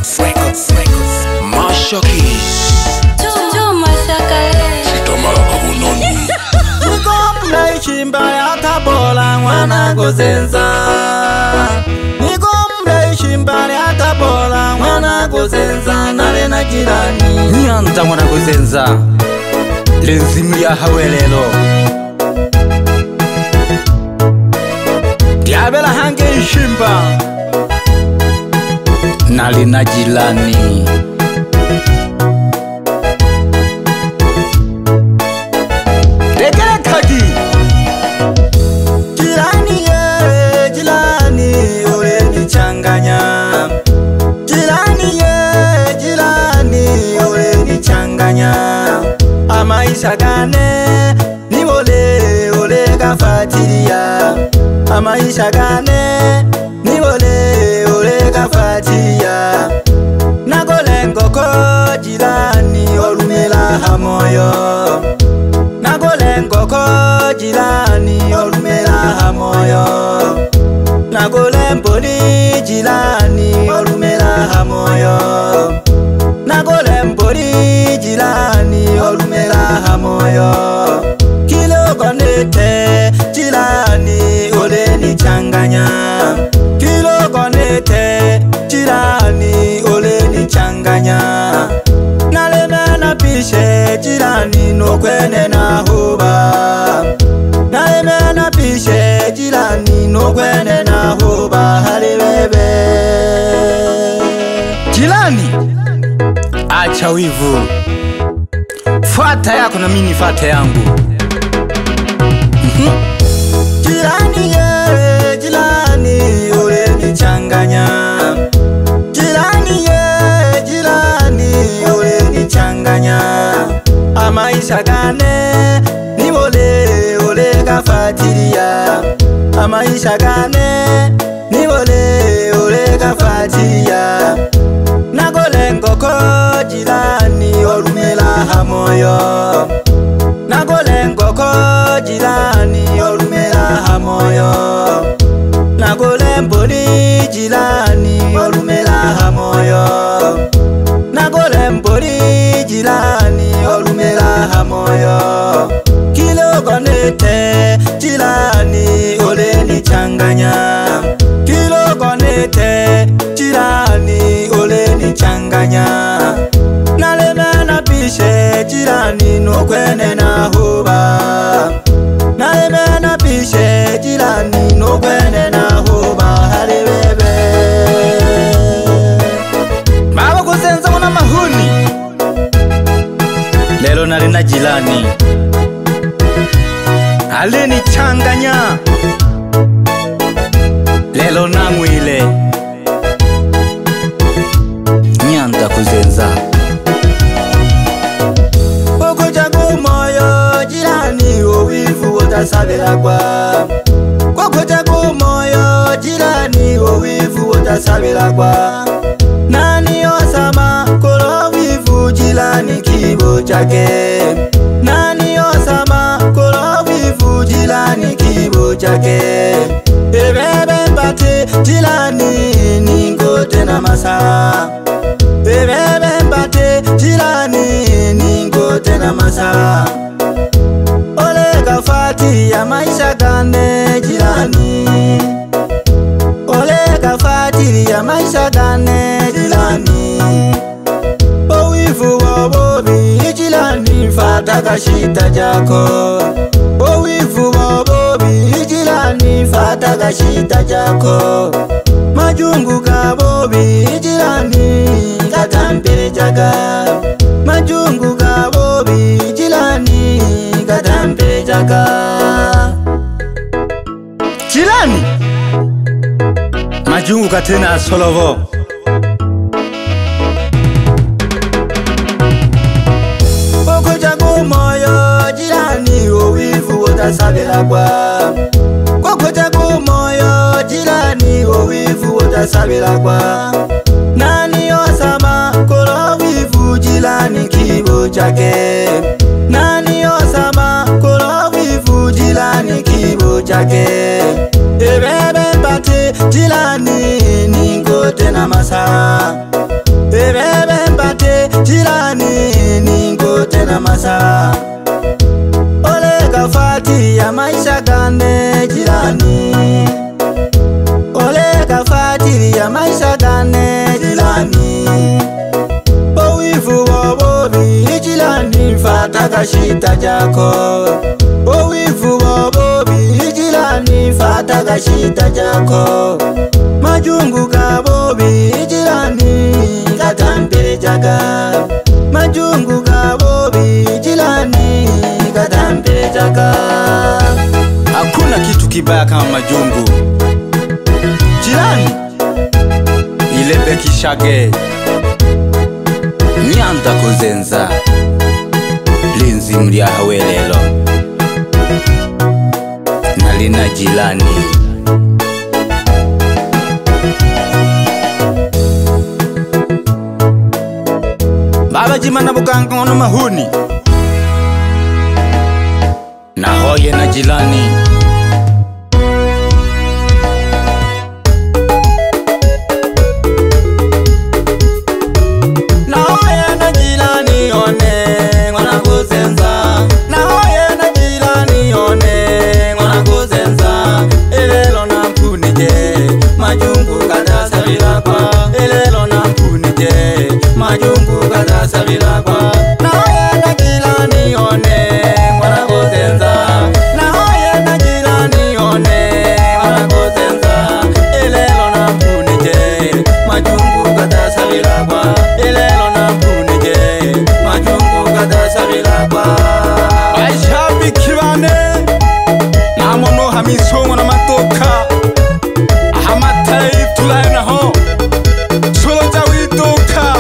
Records. Mashakis. Sitamara kabunoni. Nikomla ishimba ya tabola mwana gozenza. Nikomla ishimba ya tabola mwana gozenza nale na jirani. Nyanda mwana gozenza. Lenzimu ya hawelelo. Diabela hange ishimba nali na jirani. Dekele kaki jirani ye jirani ule nichanganya. Jirani ye jirani ule nichanganya. Amaisha gane ni ole kafatiria. Amaisha gane ni ole kafatiria. Nagole ngoko jirani olumela hamoyo. Nagole ngoko jirani olumela hamoyo. Nagole mboli jirani olumela hamoyo. Nagole mboli jirani olumela hamoyo. Kilo konete jirani ole nichanganya. Kilo konete jirani ole nichanganya. Naleme na pishe jirani no kwene na hoba. Naleme na pishe jirani no kwene na hoba halibebe. Jirani, acha wivu. Fuata yako na mimi fuata yangu. Jirani ye jirani ule nichanganya. Jirani ye jirani ule nichanganya. Amaisha gane ni ole kafatiria. Amaisha gane ni ole kafatiria. Nagole ngoko jirani olumela hamoyo. Nagole ngoko jirani olumela hamoyo. Nagole mboli jirani olumela hamoyo. Nagole mboli jirani olumela hamoyo. Kilo konete jirani ole nichanganya. Kilo konete jirani ole nichanganya. Naleme na pishe jirani no kwene na hoba. Naleme na pishe jirani no kwene na hoba halibebe. Baba gozenza mwana mahuni. Lelo nali na jirani. Ale nichanganya. Lelo namwile. Nyanda kuzenza. Koko changu moyo jirani owivu otasabela kwa. Koko changu moyo jirani owivu otasabela kwa. Nani osama kolo wivu jirani kibo chake. Nani osama kolo wivu jirani kibo chake. Ebebe mbate jirani ningote na masa. Ebebe mbate jirani ningote na masa. Ole kafati ya maisha gane jirani. Ole kafati ya maisha gane jirani. Owivu wa bobi jirani fata kashita jako. Owivu wa bobi jirani fata kashita jako. Majungu ka bobi jirani katampere jaga. Majungu ka bobi jirani katampere jaga. Jirani. Majungu katena solovo. Koko changu moyo jirani owivu otasabela kwa. Koko changu moyo jirani owivu otasabela kwa. Nani osama kolo wivu jirani kibo chake. Nani osama kolo wivu jirani kibo chake. Ebebe mbate jirani ningote na masa. masala. Ole kafati ya maisha gane jirani. Ole kafati ya maisha gane jirani. Owivu wabobi jirani fata kashita jako. Owivu wabobi jirani fata kashita jako. Majungu kabobi jirani katambele jaga. Majungu kabobi jirani katambele jaga. Hakuna kitu kibaya kama majungu jirani. Ilebe kishage Nyanda kuzenza Linzi mlia hawelelo Nalina jirani. Baba jima na bukanga ono mahuni na hoye na jirani. Majungu kada sabila kwa na hoye na jirani one mwana kuzenza. Na hoye na jirani one mwana kuzenza. Elelo na mpunije majungu kada sabila kwa. Elelo na mpunije majungu kada sabila kwa. Bashabiki bane namono hamisongo na matoka ahamatai tulaye naho solo jawitoka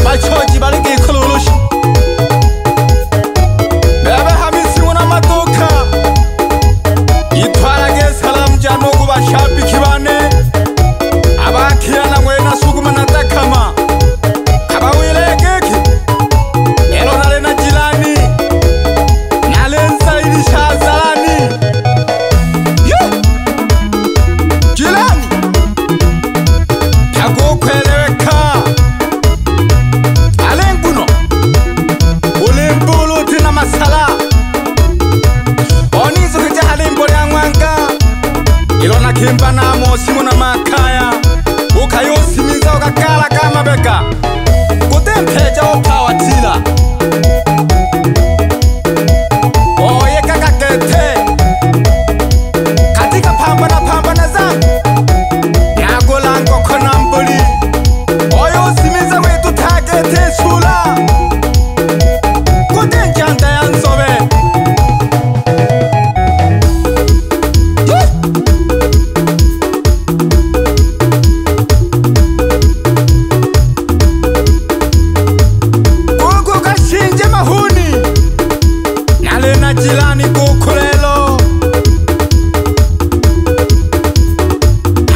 bachoji baliki kololoshi baba hamisongo na matoka itwarage salam jano ku bashabiki bane abakirana mwena suguma na takama abawile keke elo nale na jirani nalenza ilishazalani jirani yago kweleweka alenguno ulembolo tina masala onizo kija halembole angwanga ilona kimba na mosimu na makaya ukayosimiza ukakala kama beka kutempeja ukawatila oye kakakete katika pambana zangu nagolango konambuli oyo simiza wetu tagete sula kutenjanda ya nsobe kuku kashinje mahuni nalena jirani kukulelo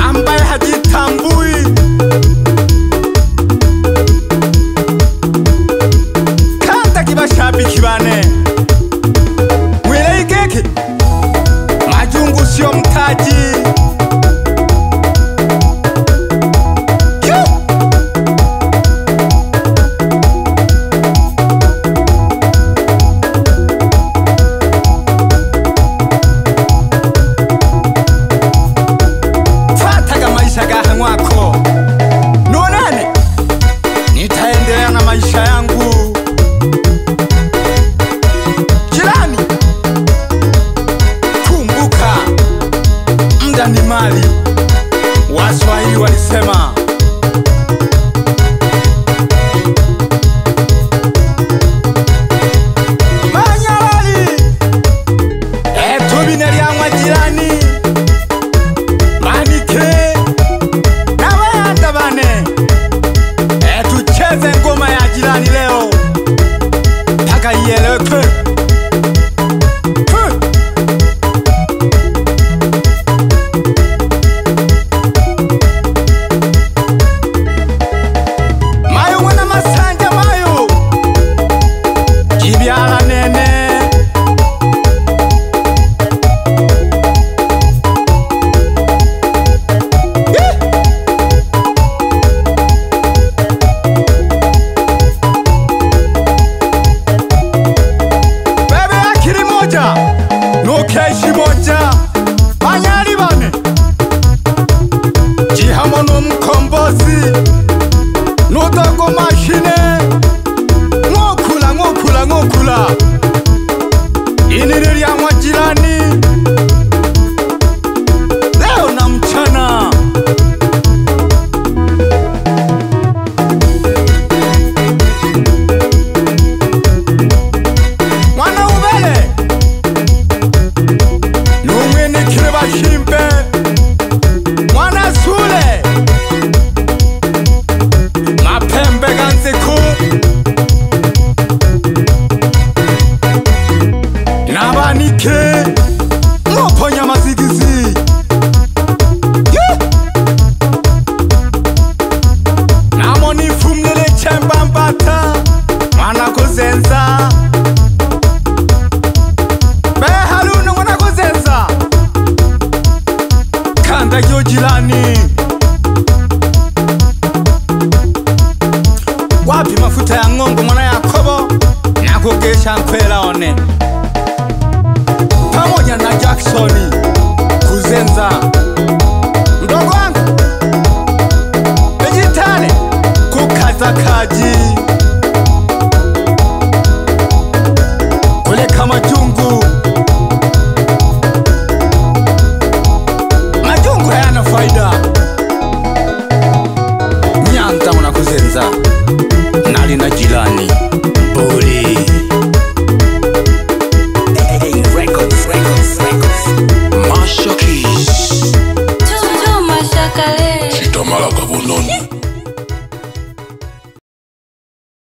ambaye hajitambui kanta kibashabiki bane mwile ikeke majungu sio mtaji. Fataga maisha gaha mwako nonane nitaendelea na maisha yangu jirani. Kumbuka muda ni mali, Waswahili walisema. Manyalali tubineri yangwa jirani manike na bayanda bane tucheze ngoma ya jirani leo mpaka ieleweke. Nyanda yo jirani. Wapi mafuta ya ng'ombe mwana Yakobo na kugesha nkwela one. Pamoja na Jacksoni Kuzenza mdogo wangu Vejitale kukaza kaji kule kama jungu. Majungu hayana faida. Nyanda mwana Kuzenza nali na jirani Buri Records Chitamala kabunoni.